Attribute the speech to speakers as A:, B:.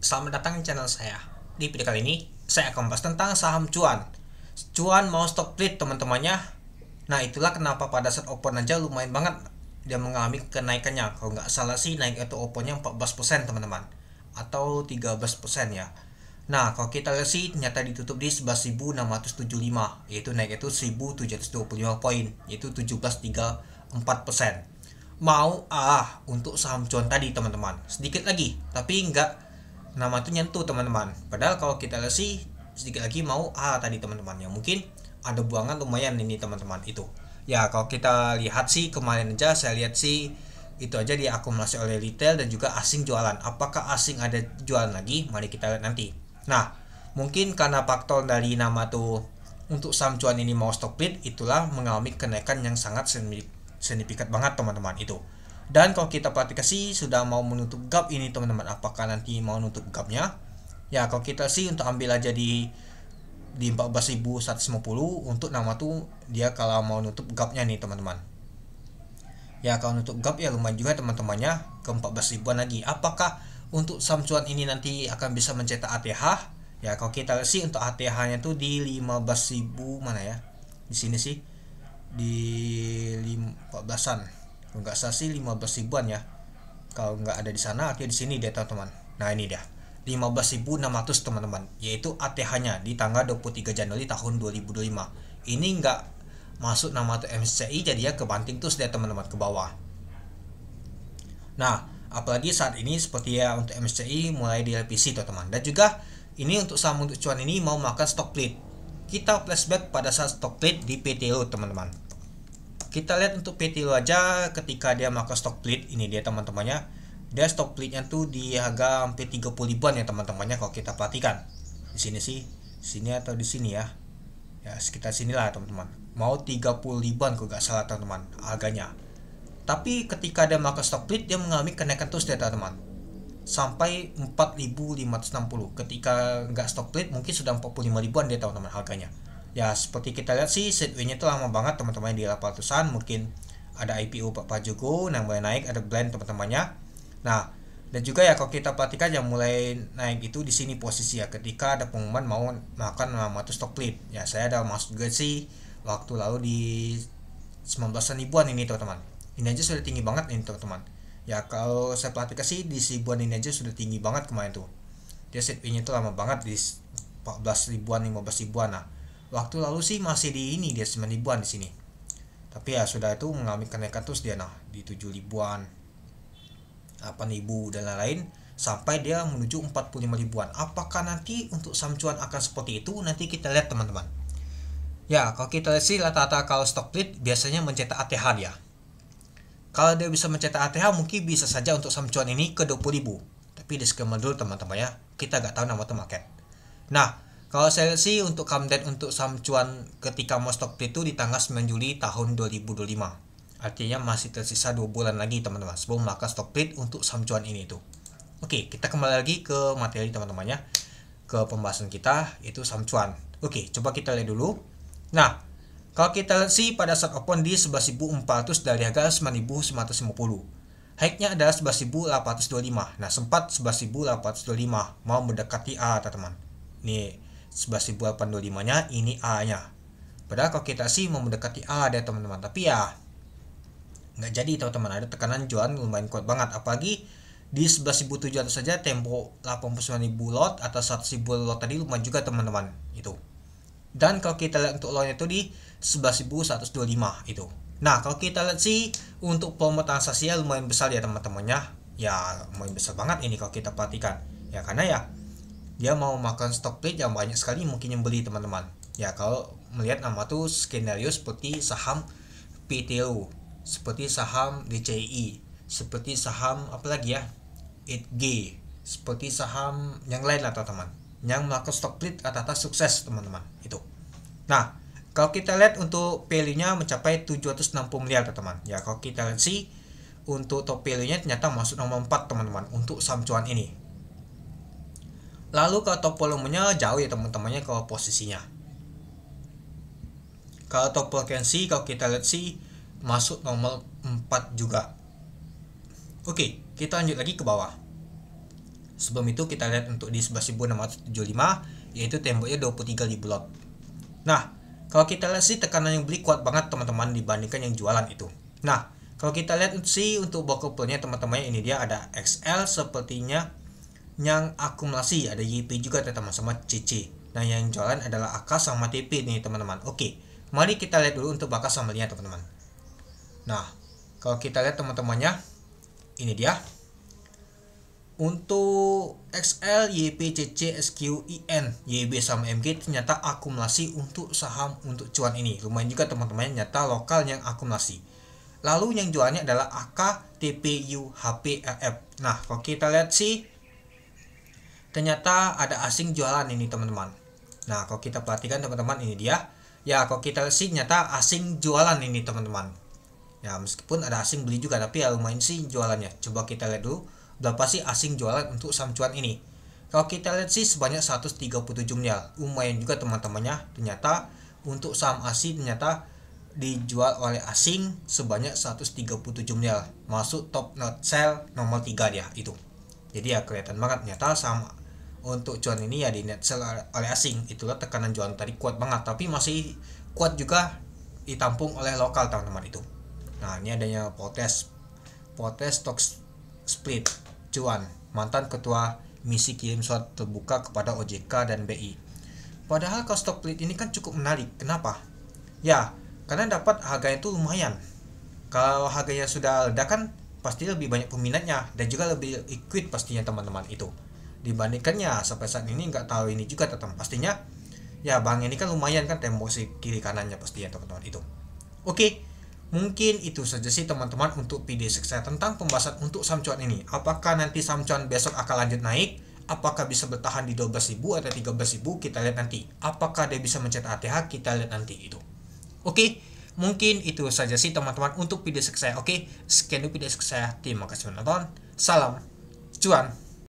A: Selamat datang di channel saya. Di video kali ini, saya akan membahas tentang saham cuan. Cuan mau stock split teman-temannya. Nah, itulah kenapa pada saat open aja lumayan banget dia mengalami kenaikannya. Kalau nggak salah sih naik itu opennya 14% teman-teman. Atau 13% ya. Nah, kalau kita lihat sih ternyata ditutup di 11.675, yaitu naik itu 1.725 poin, yaitu 17,34%. Mau untuk saham cuan tadi teman-teman, sedikit lagi, tapi nggak nama itu nyentuh teman-teman. Padahal kalau kita lihat sih sedikit lagi mau tadi teman-teman, yang mungkin ada buangan lumayan ini teman-teman itu. Ya kalau kita lihat sih kemarin aja saya lihat sih itu aja diakumulasi oleh retail dan juga asing jualan. Apakah asing ada jualan lagi? Mari kita lihat nanti. Nah, mungkin karena faktor dari nama tuh untuk saham cuan ini mau stock split, itulah mengalami kenaikan yang sangat signifikan banget teman-teman itu. Dan kalau kita perhatikan sih sudah mau menutup gap ini teman-teman. Apakah nanti mau nutup gapnya? Ya kalau kita sih untuk ambil aja di 14.150 untuk nama tuh dia kalau mau nutup gapnya nih teman-teman. Ya kalau nutup gap ya lumayan juga teman-temannya ke 14 ribuan lagi. Apakah untuk saham cuan ini nanti akan bisa mencetak ATH? Ya kalau kita lihat sih untuk ATH-nya tuh di 15.000 mana ya? Di sini sih di 14-an. Kalau nggak salah sih 15 ribuan ya. Kalau nggak ada di sana artinya di sini dia teman-teman. Nah ini dia 15.600 teman-teman, yaitu ATH-nya di tanggal 23 Januari tahun 2025. Ini nggak masuk nama tuh MSCI, jadi ya kebanting terus dia teman-teman ke bawah. Nah apalagi saat ini seperti ya untuk MSCI mulai direvisi teman-teman. Dan juga ini untuk saham untuk cuan ini mau makan stock split. Kita flashback pada saat stock split di PTLO teman-teman. Kita lihat untuk PTLO aja ketika dia makan stock split, ini dia teman-temannya. Dia stock splitnya tuh di harga hampir 30 ribuan ya teman-temannya kalau kita perhatikan. Di sini sih, sini atau di sini ya. Ya sekitar sinilah teman-teman. Mau 30 ribuan kalau nggak salah teman-teman harganya. Tapi ketika dia makan stock split dia mengalami kenaikan terus ya teman-teman. Sampai 4.560. Ketika nggak stock split mungkin sudah 45 ribuan dia teman-teman harganya. Ya seperti kita lihat sih setway-nya itu lama banget teman-teman di 800-an. Mungkin ada IPO Pak Jogo yang mulai naik, ada blend teman-temannya. Nah dan juga ya kalau kita perhatikan yang mulai naik itu di sini posisi ya ketika ada pengumuman mau makan nama itu stock split. Ya saya ada masuk juga sih waktu lalu di 19 ribuan ini teman-teman. Ini aja sudah tinggi banget ini teman-teman. Ya kalau saya perhatikan sih di ribuan ini aja sudah tinggi banget kemarin tuh. Dia setway-nya itu lama banget di 14 ribuan, 15 ribuan. Nah waktu lalu sih masih di ini dia 9 ribuan di sini. Tapi ya sudah itu mengalami kenaikan terus dia di 7 ribuan, 8 ribu dan lain-lain sampai dia menuju 45 ribuan. Apakah nanti untuk saham cuan akan seperti itu? Nanti kita lihat teman-teman. Ya, kalau kita lihat sih rata-rata kalau stock split biasanya mencetak ATH dia. Kalau dia bisa mencetak ATH mungkin bisa saja untuk saham cuan ini ke 20 ribu. Tapi disclaimer dulu teman-teman ya. Kita gak tahu nama tuh market. Nah, kalau saya lihat sih untuk come date untuk saham cuan ketika mau stock split itu di tanggal 9 Juli tahun 2025. Artinya masih tersisa 2 bulan lagi teman-teman sebelum melakukan stock split untuk saham cuan ini tuh. Oke, kita kembali lagi ke materi teman-temannya. Ke pembahasan kita itu saham cuan. Oke, coba kita lihat dulu. Nah, kalau kita lihat sih pada saat open di 11.400 dari harga 9.950. High-nya adalah 11.825. Nah, sempat 11.825 mau mendekati A teman-teman. Nih 11.825-nya ini A-nya. Padahal kalau kita sih mau mendekati A deh teman-teman, tapi ya nggak jadi teman-teman, ada tekanan jualan lumayan kuat banget. Apalagi di 11.700 saja tempo 89.000 lot atau 100.000 lot tadi lumayan juga teman-teman itu. Dan kalau kita lihat untuk low-nya itu di 11.125 itu. Nah kalau kita lihat sih untuk volume transaksinya lumayan besar ya teman-temannya. Ya lumayan besar banget ini kalau kita perhatikan. Ya karena ya dia mau makan stock split yang banyak sekali mungkin yang beli teman-teman. Ya kalau melihat nama tuh skenario seperti saham PTO, seperti saham DCI, seperti saham apa lagi ya 8G, seperti saham yang lain lah teman-teman yang melakukan stock split rata-rata sukses teman-teman itu. Nah kalau kita lihat untuk value-nya mencapai 760 miliar teman-teman. Ya kalau kita lihat sih untuk top value-nya ternyata masuk nomor 4 teman-teman untuk saham cuan ini. Lalu kalau top volumenya jauh ya teman-temannya kalau posisinya. Kalau top frequency kalau kita lihat sih masuk nomor 4 juga. Oke, kita lanjut lagi ke bawah. Sebelum itu kita lihat untuk di 11.675 yaitu temboknya 23.000 lot. Nah, kalau kita lihat sih tekanan yang beli kuat banget teman-teman dibandingkan yang jualan itu. Nah, kalau kita lihat sih untuk buckle-nya teman-teman, ini dia ada XL sepertinya yang akumulasi, ada YP juga teman-teman sama CC. Nah, yang jualan adalah AK sama TP nih teman-teman. Oke, mari kita lihat dulu untuk bakas sambelnya teman-teman. Nah, kalau kita lihat teman-temannya, ini dia. Untuk XL, YP, CC, SQ, IN, YB sama MG ternyata akumulasi untuk saham untuk cuan ini. Lumayan juga teman-teman, nyata lokal yang akumulasi. Lalu yang jualnya adalah AK, TP, U, HP, RF. Nah, kalau kita lihat sih ternyata ada asing jualan ini teman-teman. Nah, kalau kita perhatikan teman-teman, ini dia. Ya, kalau kita lihat sih nyata asing jualan ini teman-teman. Ya, meskipun ada asing beli juga, tapi ya lumayan sih jualannya. Coba kita lihat dulu berapa sih asing jualan untuk saham cuan ini. Kalau kita lihat sih sebanyak 137 miliar. Lumayan juga teman-temannya. Ternyata untuk saham asing ternyata dijual oleh asing sebanyak 137 miliar. Masuk top not sell nomor 3 dia itu. Jadi ya kelihatan banget ternyata saham untuk cuan ini ya di net sell oleh asing. Itulah tekanan jualan tadi kuat banget, tapi masih kuat juga ditampung oleh lokal teman-teman itu. Nah, ini adanya Potes stock split cuan, mantan ketua misi kirim surat terbuka kepada OJK dan BI. Padahal kalau stock split ini kan cukup menarik. Kenapa? Ya, karena dapat harganya itu lumayan. Kalau harganya sudah reda kan pasti lebih banyak peminatnya dan juga lebih liquid pastinya teman-teman itu. Dibandingkannya sampai saat ini nggak tahu ini juga teman-teman. Pastinya ya bang ini kan lumayan kan tembok si kiri kanannya pastinya teman-teman itu. Oke, mungkin itu saja sih teman-teman untuk video saya tentang pembahasan untuk saham cuan ini. Apakah nanti saham cuan besok akan lanjut naik? Apakah bisa bertahan di 12.000 atau 13.000? Kita lihat nanti. Apakah dia bisa mencetak ATH? Kita lihat nanti itu. Oke, mungkin itu saja sih teman-teman untuk video saya. Oke, sekian dulu video saya. Terima kasih menonton. Salam cuan.